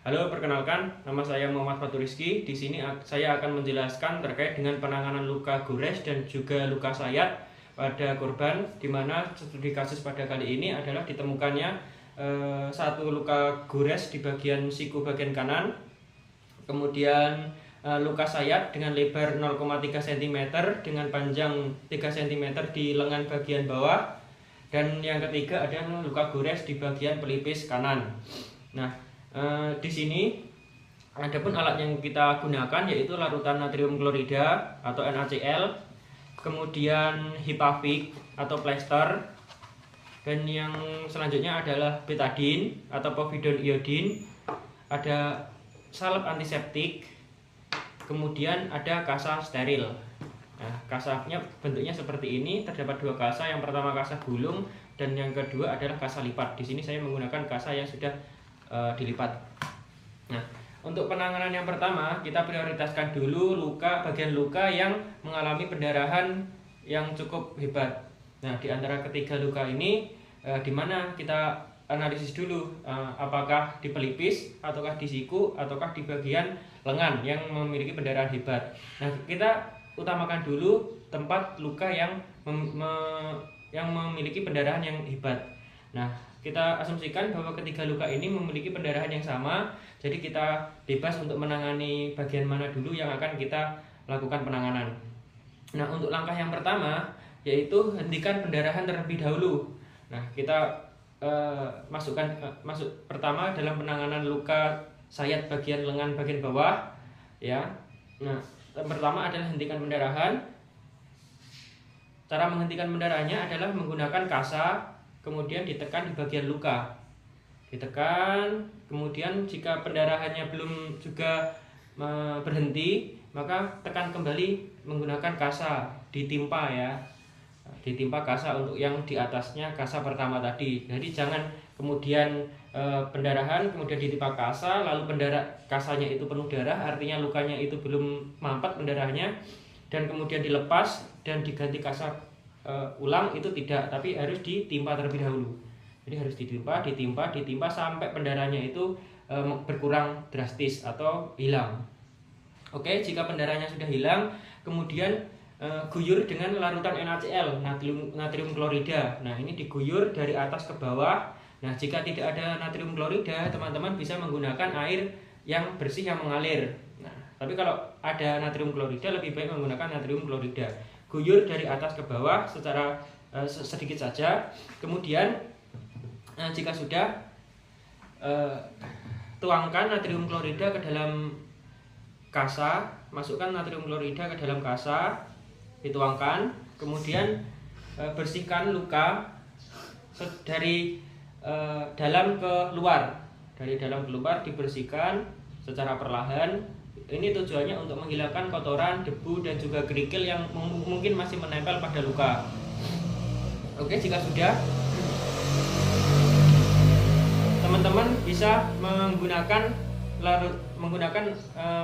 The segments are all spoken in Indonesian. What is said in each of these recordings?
Halo, perkenalkan, nama saya Muhammad Fatur Rizky. Di sini saya akan menjelaskan terkait dengan penanganan luka gores dan juga luka sayat pada korban, di mana studi kasus pada kali ini adalah ditemukannya satu luka gores di bagian siku bagian kanan, kemudian luka sayat dengan lebar 0,3 cm dengan panjang 3 cm di lengan bagian bawah, dan yang ketiga ada luka gores di bagian pelipis kanan. Nah, di sini adapun alat yang kita gunakan yaitu larutan natrium klorida atau NaCl, kemudian hipavik atau plester, dan yang selanjutnya adalah betadine atau povidone iodine, ada salep antiseptik, kemudian ada kasa steril. Nah, kasanya bentuknya seperti ini, terdapat dua kasa. Yang pertama kasa gulung dan yang kedua adalah kasa lipat. Di sini saya menggunakan kasa yang sudah dilipat. Nah, untuk penanganan yang pertama kita prioritaskan dulu bagian luka yang mengalami pendarahan yang cukup hebat. Nah, di antara ketiga luka ini di mana kita analisis dulu apakah di pelipis, ataukah di siku, ataukah di bagian lengan yang memiliki pendarahan hebat. Nah, kita utamakan dulu tempat luka yang memiliki pendarahan yang hebat. Nah, kita asumsikan bahwa ketiga luka ini memiliki pendarahan yang sama, jadi kita bebas untuk menangani bagian mana dulu yang akan kita lakukan penanganan. Nah, untuk langkah yang pertama yaitu hentikan pendarahan terlebih dahulu. Nah, kita masuk pertama dalam penanganan luka sayat bagian lengan bagian bawah, ya. Nah, yang pertama adalah hentikan pendarahan. Cara menghentikan pendarahannya adalah menggunakan kasa, kemudian ditekan di bagian luka, ditekan, kemudian jika pendarahannya belum juga berhenti, maka tekan kembali menggunakan kasa, ditimpa ya, ditimpa kasa untuk yang di atasnya kasa pertama tadi. Jadi jangan kemudian pendarahan kemudian ditimpa kasa, lalu kasanya itu penuh darah, artinya lukanya itu belum mampet pendarahannya, dan kemudian dilepas dan diganti kasa ulang, itu tidak, tapi harus ditimpa terlebih dahulu. Jadi harus ditimpa sampai pendarahannya itu berkurang drastis atau hilang. Oke, jika pendarahannya sudah hilang, kemudian guyur dengan larutan NaCl, natrium klorida. Nah, ini diguyur dari atas ke bawah. Nah, jika tidak ada natrium klorida, teman-teman bisa menggunakan air yang bersih yang mengalir. Nah, tapi kalau ada natrium klorida, lebih baik menggunakan natrium klorida. Guyur dari atas ke bawah secara sedikit saja. Kemudian jika sudah, tuangkan natrium klorida ke dalam kasa, masukkan natrium klorida ke dalam kasa, dituangkan, kemudian bersihkan luka dari dalam ke luar, dibersihkan secara perlahan. Ini tujuannya untuk menghilangkan kotoran, debu, dan juga kerikil yang mungkin masih menempel pada luka. Oke, jika sudah, teman-teman bisa menggunakan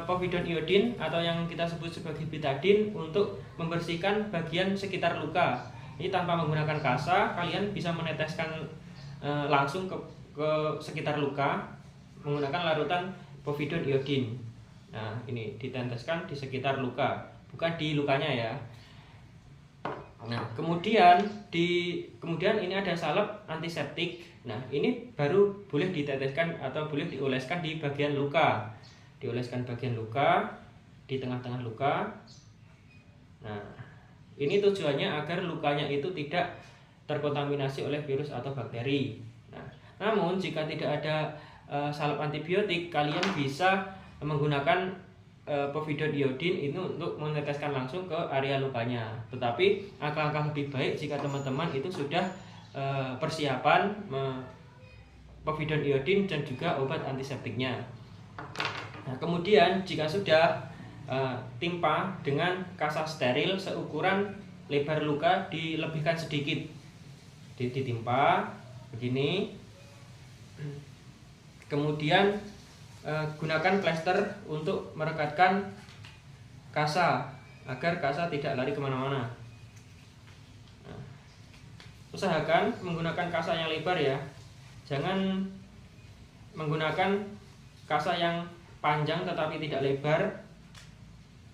povidone iodine atau yang kita sebut sebagai betadine untuk membersihkan bagian sekitar luka. Ini tanpa menggunakan kasa, kalian bisa meneteskan langsung ke sekitar luka menggunakan larutan povidone iodine. Nah, ini diteteskan di sekitar luka, bukan di lukanya ya. Nah, kemudian ini ada salep antiseptik. Nah, ini baru boleh diteteskan atau boleh dioleskan di bagian luka. Dioleskan bagian luka, di tengah-tengah luka. Nah, ini tujuannya agar lukanya itu tidak terkontaminasi oleh virus atau bakteri. Nah, namun jika tidak ada salep antibiotik, kalian bisa menggunakan povidone iodine itu untuk meneteskan langsung ke area lukanya. Tetapi alangkah lebih baik jika teman-teman itu sudah persiapan povidone iodine dan juga obat antiseptiknya. Nah, kemudian jika sudah, timpa dengan kasa steril seukuran lebar luka, dilebihkan sedikit, ditimpa begini. Kemudian gunakan plester untuk merekatkan kasa agar kasa tidak lari kemana-mana. Nah, usahakan menggunakan kasa yang lebar ya, jangan menggunakan kasa yang panjang tetapi tidak lebar.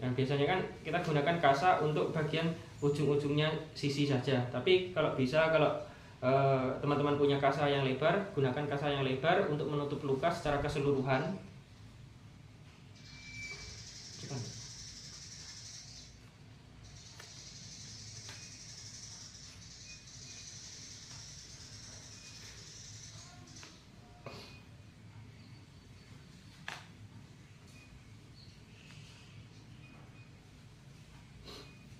Nah, biasanya kan kita gunakan kasa untuk bagian ujung-ujungnya sisi saja. Tapi kalau bisa, kalau teman-teman punya kasa yang lebar, gunakan kasa yang lebar untuk menutup luka secara keseluruhan.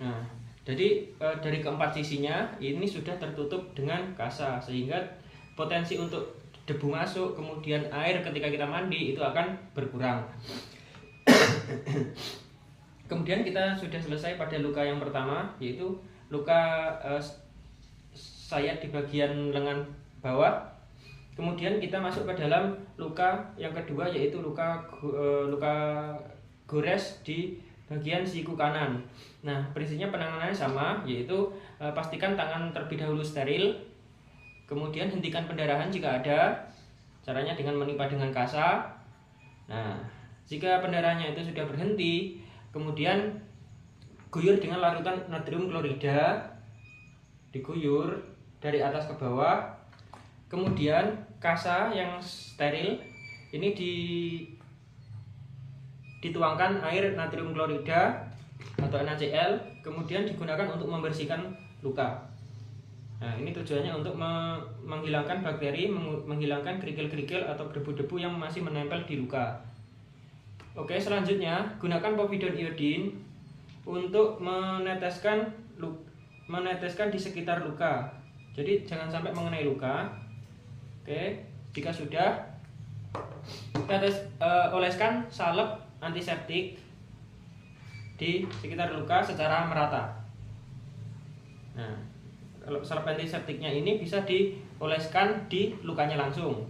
Nah, jadi dari keempat sisinya ini sudah tertutup dengan kasa, sehingga potensi untuk debu masuk, kemudian air ketika kita mandi itu akan berkurang. Kemudian kita sudah selesai pada luka yang pertama, yaitu luka sayat di bagian lengan bawah. Kemudian kita masuk ke dalam luka yang kedua, yaitu luka gores di bagian siku kanan. Nah, prinsipnya penanganannya sama, yaitu pastikan tangan terlebih dahulu steril. Kemudian hentikan pendarahan jika ada. Caranya dengan menimpa dengan kasa. Nah, jika pendarahannya itu sudah berhenti, kemudian guyur dengan larutan natrium klorida. Diguyur dari atas ke bawah. Kemudian kasa yang steril ini dituangkan air natrium klorida atau NaCl, kemudian digunakan untuk membersihkan luka. Nah, ini tujuannya untuk menghilangkan bakteri, menghilangkan kerikil-kerikil atau debu-debu yang masih menempel di luka. Oke, selanjutnya gunakan povidone iodin untuk meneteskan di sekitar luka. Jadi jangan sampai mengenai luka. Oke, jika sudah, oleskan salep antiseptik di sekitar luka secara merata. Nah, kalau salep antiseptiknya ini bisa dioleskan di lukanya langsung.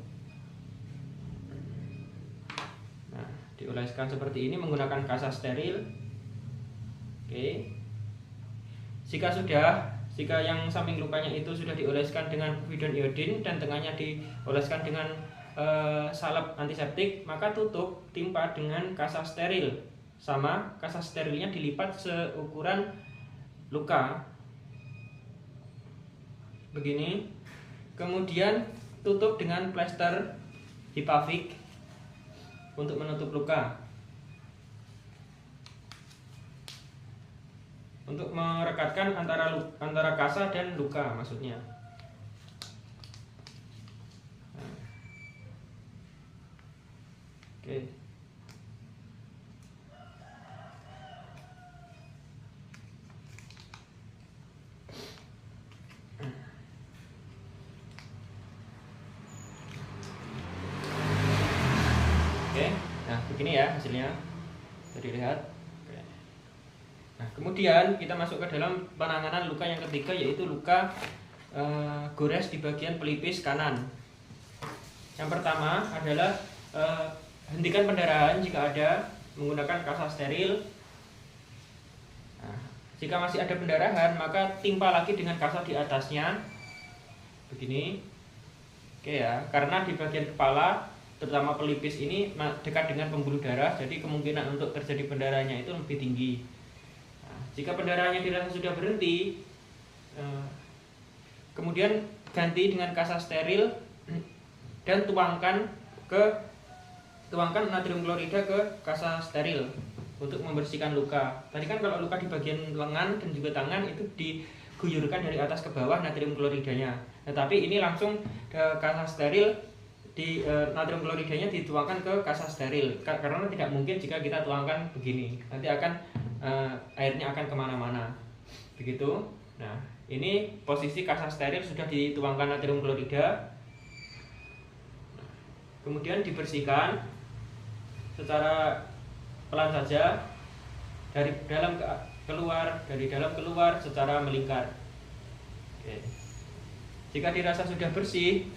Nah, dioleskan seperti ini menggunakan kasa steril. Oke. Jika yang samping lukanya itu sudah dioleskan dengan povidone iodin dan tengahnya dioleskan dengan salep antiseptik, maka tutup timpa dengan kasa steril. Sama, kasa sterilnya dilipat seukuran luka. Begini. Kemudian tutup dengan plester hipavik untuk menutup luka. Untuk merekatkan antara kasa dan luka maksudnya. Nah. Oke. Oke. Nah, begini ya hasilnya. Bisa dilihat. Nah, kemudian kita masuk ke dalam penanganan luka yang ketiga, yaitu luka gores di bagian pelipis kanan. Yang pertama adalah hentikan pendarahan jika ada menggunakan kasa steril. Nah, jika masih ada pendarahan, maka timpa lagi dengan kasa di atasnya. Begini. Oke ya, karena di bagian kepala terutama pelipis ini dekat dengan pembuluh darah, jadi kemungkinan untuk terjadi pendarahannya itu lebih tinggi. Jika pendarahannya dirasa sudah berhenti, kemudian ganti dengan kasa steril dan tuangkan natrium klorida ke kasa steril untuk membersihkan luka. Tadi kan kalau luka di bagian lengan dan juga tangan itu diguyurkan dari atas ke bawah natrium kloridanya. Tetapi ini langsung ke kasa steril, natrium kloridanya dituangkan ke kasa steril, karena tidak mungkin jika kita tuangkan begini, nanti airnya akan kemana-mana begitu. Nah, ini posisi kasa steril sudah dituangkan natrium klorida. Kemudian dibersihkan secara pelan saja dari dalam keluar secara melingkar. Oke. Jika dirasa sudah bersih,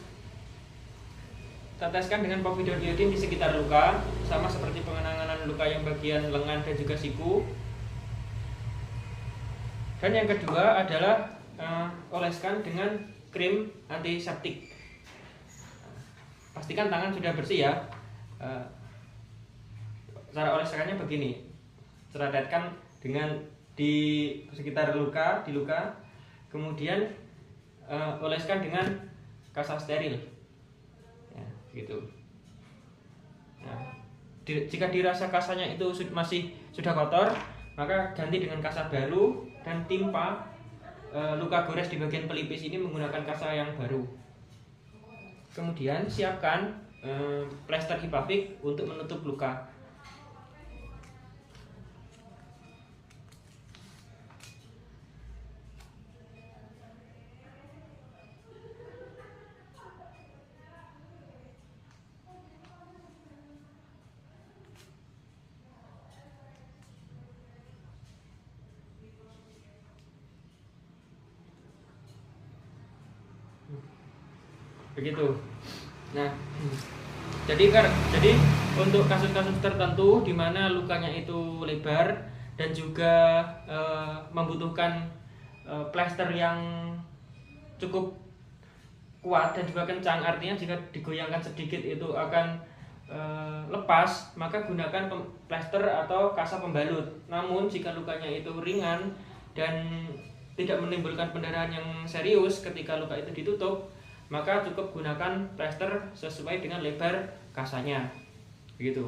teteskan dengan povidone iodin di sekitar luka, sama seperti penanganan luka yang bagian lengan dan juga siku. Dan yang kedua adalah oleskan dengan krim antiseptik. Pastikan tangan sudah bersih ya. cara oleskannya begini, ceratkan dengan di sekitar luka, kemudian oleskan dengan kasa steril, ya, gitu. Nah, jika dirasa kasanya itu masih sudah kotor, maka ganti dengan kasa baru dan timpa luka gores di bagian pelipis ini menggunakan kasa yang baru. Kemudian siapkan plester hipafik untuk menutup luka. Begitu. Nah, jadi untuk kasus-kasus tertentu di mana lukanya itu lebar dan juga membutuhkan plester yang cukup kuat dan juga kencang, artinya jika digoyangkan sedikit itu akan lepas, maka gunakan plester atau kasa pembalut. Namun jika lukanya itu ringan dan tidak menimbulkan pendarahan yang serius ketika luka itu ditutup, maka cukup gunakan plester sesuai dengan lebar kasanya, begitu.